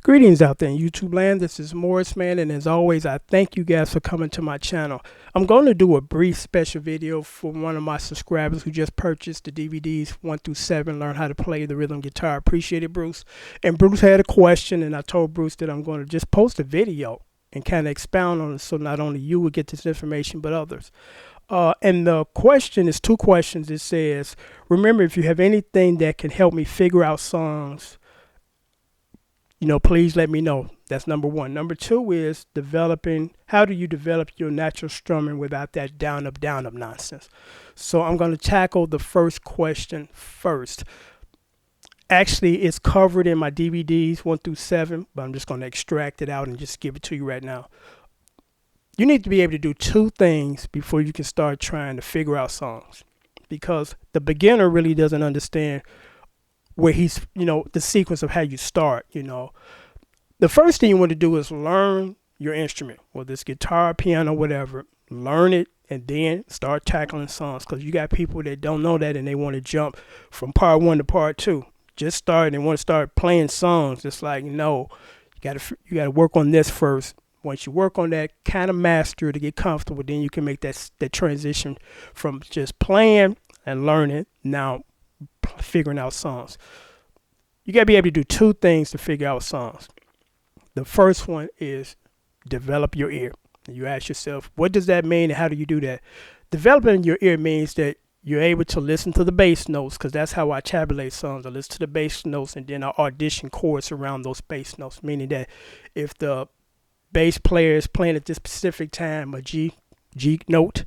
Greetings out there in YouTube land. This is Morris Man, and as always, I thank you guys for coming to my channel. I'm going to do a brief special video for one of my subscribers who just purchased the DVDs 1 through 7, Learn How to Play the Rhythm Guitar. Appreciate it, Bruce. And Bruce had a question, and I told Bruce that I'm going to just post a video and kind of expound on it so not only you would get this information, but others. And the question is two questions. It says, remember, if you have anything that can help me figure out songs, please let me know. That's number one. Number two is how do you develop your natural strumming without that down up nonsense? So I'm going to tackle the first question first. Actually, it's covered in my DVDs 1 through 7, but I'm just going to extract it out and just give it to you right now. You need to be able to do two things before you can start trying to figure out songs, because the beginner really doesn't understand where the sequence of how you start. The first thing you want to do is learn your instrument, whether it's guitar, piano, whatever. Learn it and then start tackling songs, because you got people that don't know that and they want to jump from part 1 to part 2. Just start and want to start playing songs. It's like, no, you got to work on this first. Once you work on that, kind of master to get comfortable, then you can make that transition from just playing and learning now figuring out songs. You got to be able to do two things to figure out songs. The first one is develop your ear. You ask yourself, what does that mean and how do you do that? Developing your ear means that you're able to listen to the bass notes, because that's how I tabulate songs. I listen to the bass notes and then I audition chords around those bass notes, meaning that if the bass player is playing at this specific time a G note,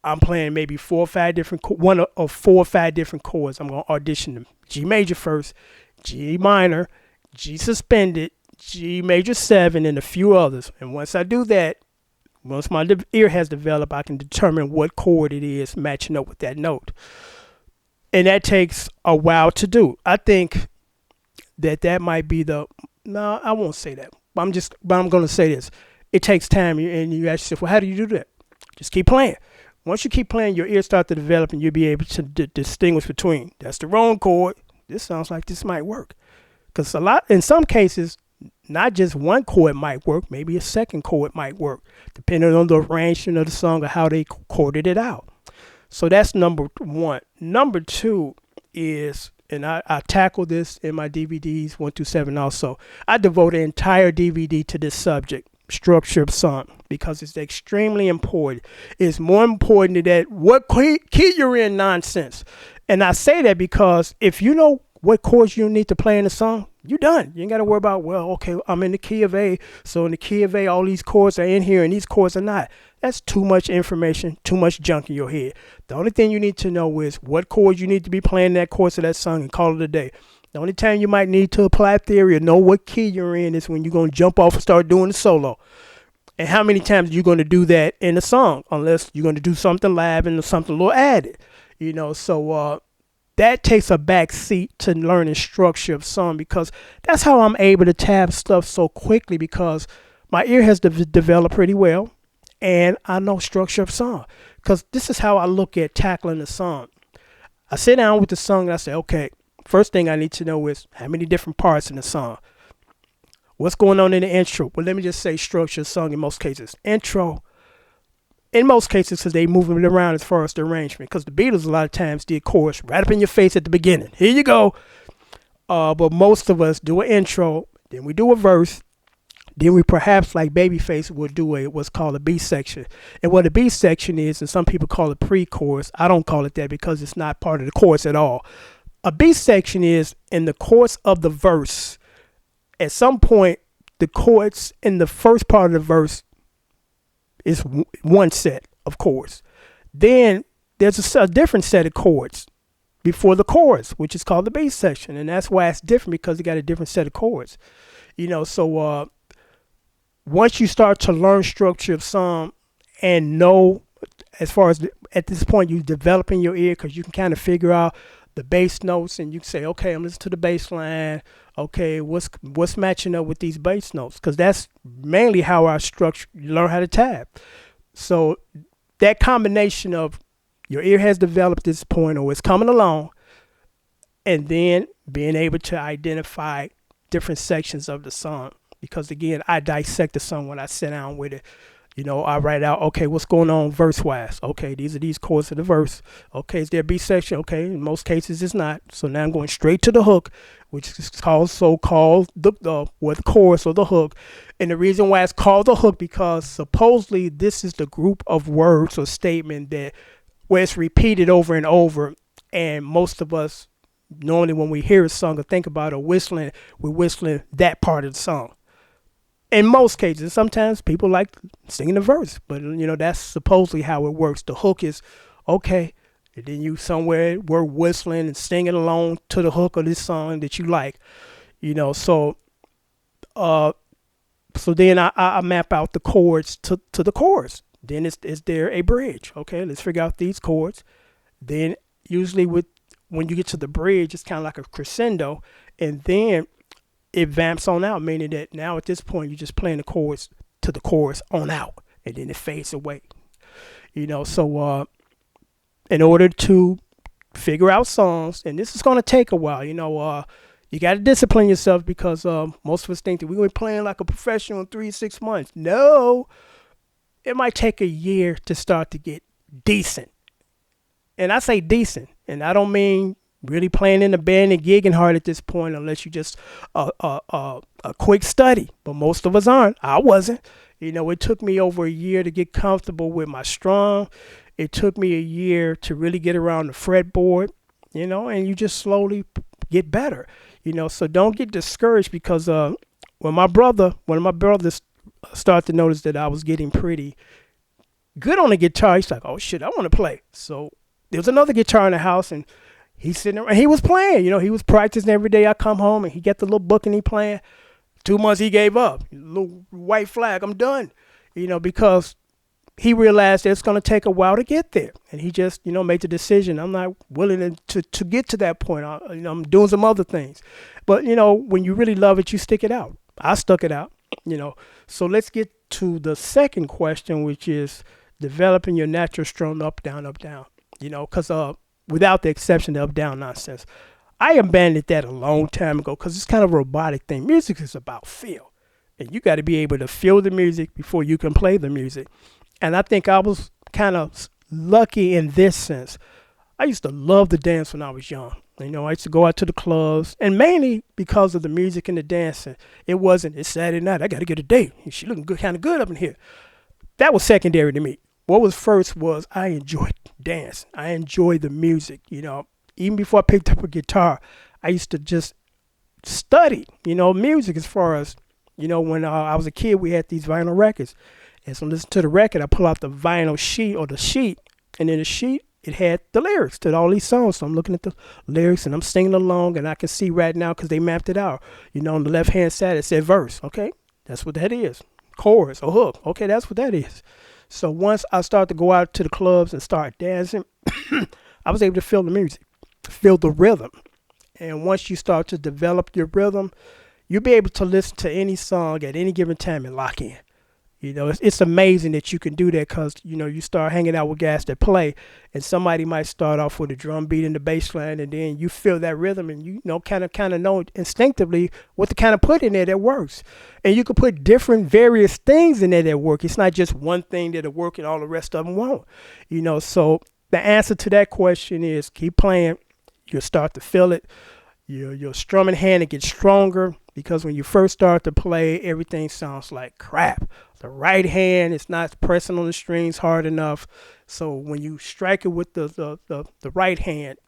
I'm playing maybe 4 or 5 different one of 4 or 5 different chords. I'm going to audition them. G major first, G minor, G suspended, G major 7, and a few others. And once I do that, once my ear has developed, I can determine what chord it is matching up with that note. And that takes a while to do. I think that might be no, I won't say that. But I'm going to say this. It takes time, and you ask yourself, well, how do you do that? Just keep playing. Once you keep playing, your ears start to develop, and you'll be able to distinguish between, that's the wrong chord. This sounds like this might work. Because in some cases, not just one chord might work, maybe a second chord might work, depending on the arrangement of the song or how they chorded it out. So that's number one. Number two is, and I tackle this in my DVDs 1 through 7 also, I devote an entire DVD to this subject, structure of song, because it's extremely important. It's more important than that what key you're in nonsense. And I say that because if you know what chords you need to play in the song, you're done. You ain't got to worry about, well, okay, I'm in the key of A, so in the key of A, all these chords are in here and these chords are not. That's too much information, too much junk in your head. The only thing you need to know is what chords you need to be playing in that chorus of that song, and call it a day. The only time you might need to apply theory or know what key you're in is when you're going to jump off and start doing the solo. And how many times you're going to do that in a song, unless you're going to do something live and something a little added. So that takes a back seat to learning structure of song, because that's how I'm able to tab stuff so quickly, because my ear has developed pretty well and I know structure of song. Because this is how I look at tackling the song. I sit down with the song and I say, okay, first thing I need to know is how many different parts in the song. What's going on in the intro? Well, let me just say structure of song in most cases. Intro, in most cases, because they move it around as far as the arrangement. Because the Beatles a lot of times did chorus right up in your face at the beginning. Here you go. But most of us do an intro, then we do a verse, then we perhaps, like Babyface, will do what's called a B section. And what a B section is, and some people call it pre-chorus, I don't call it that because it's not part of the chorus at all. A B section is in the course of the verse. At some point, the chords in the first part of the verse is one set of chords. Then there's a different set of chords before the chorus, which is called the bass section. And that's why it's different, because it got a different set of chords. So once you start to learn structure of song and know, as far as at this point, you're developing your ear, because you can kind of figure out the bass notes, and you can say, okay, I'm listening to the bass line. Okay, what's matching up with these bass notes? Because that's mainly how I learn how to tab. So that combination of your ear has developed at this point, or it's coming along, and then being able to identify different sections of the song because again, I dissect the song when I sit down with it. I write out, okay, what's going on verse wise? Okay, these are these chords of the verse. Okay, is there a B section? Okay, in most cases it's not. So now I'm going straight to the hook, which is called the chorus or the hook. And the reason why it's called the hook because supposedly this is the group of words or statement that where it's repeated over and over. And most of us normally when we hear a song or think about it whistling, we're whistling that part of the song. In most cases, sometimes people like singing the verse, but that's supposedly how it works. The hook is okay, and then you somewhere we're whistling and singing along to the hook of this song that you like, So, so then I map out the chords to the chorus. Then is there a bridge? Okay, let's figure out these chords. Then usually when you get to the bridge, it's kind of like a crescendo, and then it vamps on out, meaning that now at this point you're just playing the chords to the chorus on out, and then it fades away. So in order to figure out songs, and this is going to take a while, you got to discipline yourself because most of us think that we're playing like a professional in 3 to 6 months. No, it might take a year to start to get decent. And I say decent, and I don't mean really playing in the band and gigging hard at this point unless you just a quick study. But most of us aren't. I wasn't. It took me over a year to get comfortable with my strum. It took me a year to really get around the fretboard, and you just slowly get better. So don't get discouraged because when one of my brothers started to notice that I was getting pretty good on the guitar, he's like, oh shit, I want to play. So there was another guitar in the house and he's sitting there and he was playing, he was practicing every day. I come home and he got the little book and he playing. 2 months he gave up, little white flag, I'm done, because he realized that it's going to take a while to get there. And he just, made the decision. I'm not willing to get to that point. I'm doing some other things. But, when you really love it, you stick it out. I stuck it out, So let's get to the second question, which is developing your natural strum up, down, because without the exception of up, down nonsense. I abandoned that a long time ago because it's kind of a robotic thing. Music is about feel. And you got to be able to feel the music before you can play the music. And I think I was kind of lucky in this sense. I used to love to dance when I was young. I used to go out to the clubs, and mainly because of the music and the dancing. It's Saturday night, I got to get a date. She looking good, kind of good up in here. That was secondary to me. What was first was I enjoyed dance. I enjoyed the music, Even before I picked up a guitar, I used to just study, music as far as, when I was a kid, we had these vinyl records. And so listen to the record, I pull out the vinyl sheet or the sheet, and in the sheet, it had the lyrics to all these songs. So I'm looking at the lyrics and I'm singing along, and I can see right now because they mapped it out. On the left-hand side, it said verse. Okay, that's what that is. Chorus or hook. Okay, that's what that is. So once I started to go out to the clubs and start dancing, I was able to feel the music, feel the rhythm. And once you start to develop your rhythm, you'll be able to listen to any song at any given time and lock in. It's amazing that you can do that because, you start hanging out with guys that play and somebody might start off with a drum beat and the bass line and then you feel that rhythm and kind of know instinctively what to kind of put in there that works. And you can put different various things in there that work. It's not just one thing that'll work and all the rest of them won't. So the answer to that question is keep playing. You'll start to feel it. Your strumming hand it gets stronger because when you first start to play, everything sounds like crap. The right hand is not pressing on the strings hard enough. So when you strike it with the right hand,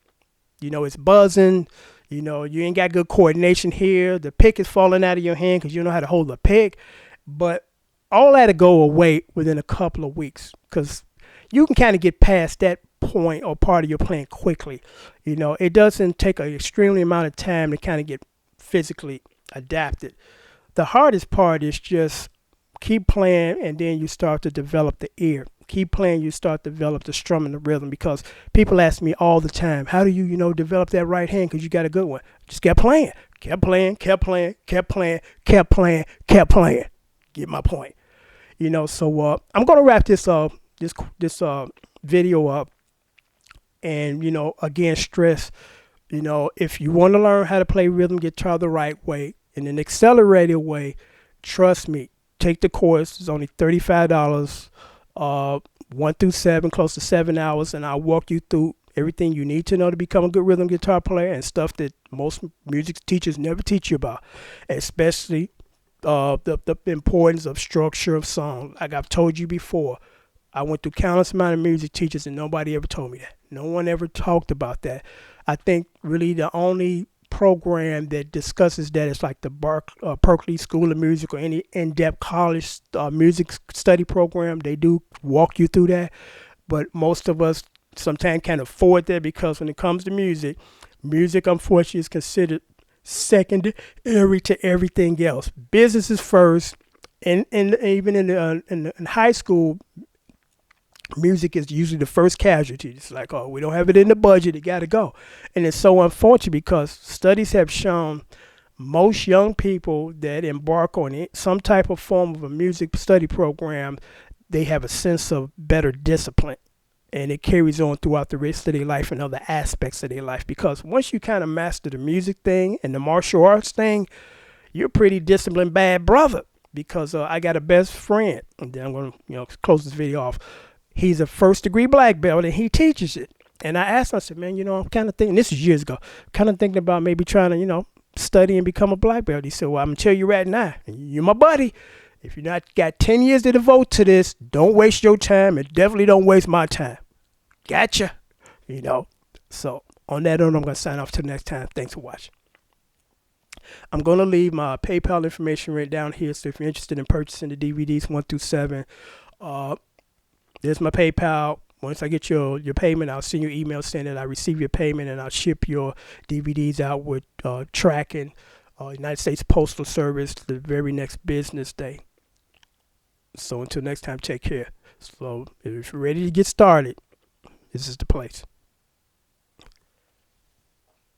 it's buzzing. You ain't got good coordination here. The pick is falling out of your hand because you don't know how to hold the pick. But all that'll go away within a couple of weeks because you can kind of get past that point or part of your playing quickly. It doesn't take an extremely amount of time to kind of get physically adapted. The hardest part is just keep playing and then you start to develop the ear. Keep playing, you start to develop the strum and the rhythm because people ask me all the time, how do you, develop that right hand because you got a good one? Just kept playing. Get my point. So I'm going to wrap this video up and, again, stress, if you want to learn how to play rhythm guitar the right way, In an accelerated way, trust me, take the course. It's only $35, 1 through 7, close to 7 hours, and I'll walk you through everything you need to know to become a good rhythm guitar player and stuff that most music teachers never teach you about, especially the importance of structure of song. Like I've told you before, I went through countless amount of music teachers and nobody ever told me that. No one ever talked about that. I think really the only program that discusses that is like the Berkeley School of Music or any in-depth college music study program. They do walk you through that, but most of us sometimes can't afford that because when it comes to music, music unfortunately is considered secondary to everything else. Business is first, and even in high school, music is usually the first casualty. It's like, oh, we don't have it in the budget, it got to go. And it's so unfortunate because studies have shown most young people that embark on some type of form of a music study program, they have a sense of better discipline. And it carries on throughout the rest of their life and other aspects of their life. Because once you kind of master the music thing and the martial arts thing, you're a pretty disciplined bad brother. Because I got a best friend, and then I'm going to close this video off. He's a first-degree black belt, and he teaches it. And I asked him, I said, man, I'm kind of thinking, this is years ago, kind of thinking about maybe trying to, study and become a black belt. He said, well, I'm going to tell you right now, you're my buddy. If you're not got 10 years to devote to this, don't waste your time, and definitely don't waste my time. Gotcha. So on that note, I'm going to sign off till next time. Thanks for watching. I'm going to leave my PayPal information right down here. So if you're interested in purchasing the DVDs 1 through 7, there's my PayPal. Once I get your payment, I'll send you an email saying that I receive your payment, and I'll ship your DVDs out with tracking United States Postal Service the very next business day. So until next time, take care. So if you're ready to get started, this is the place.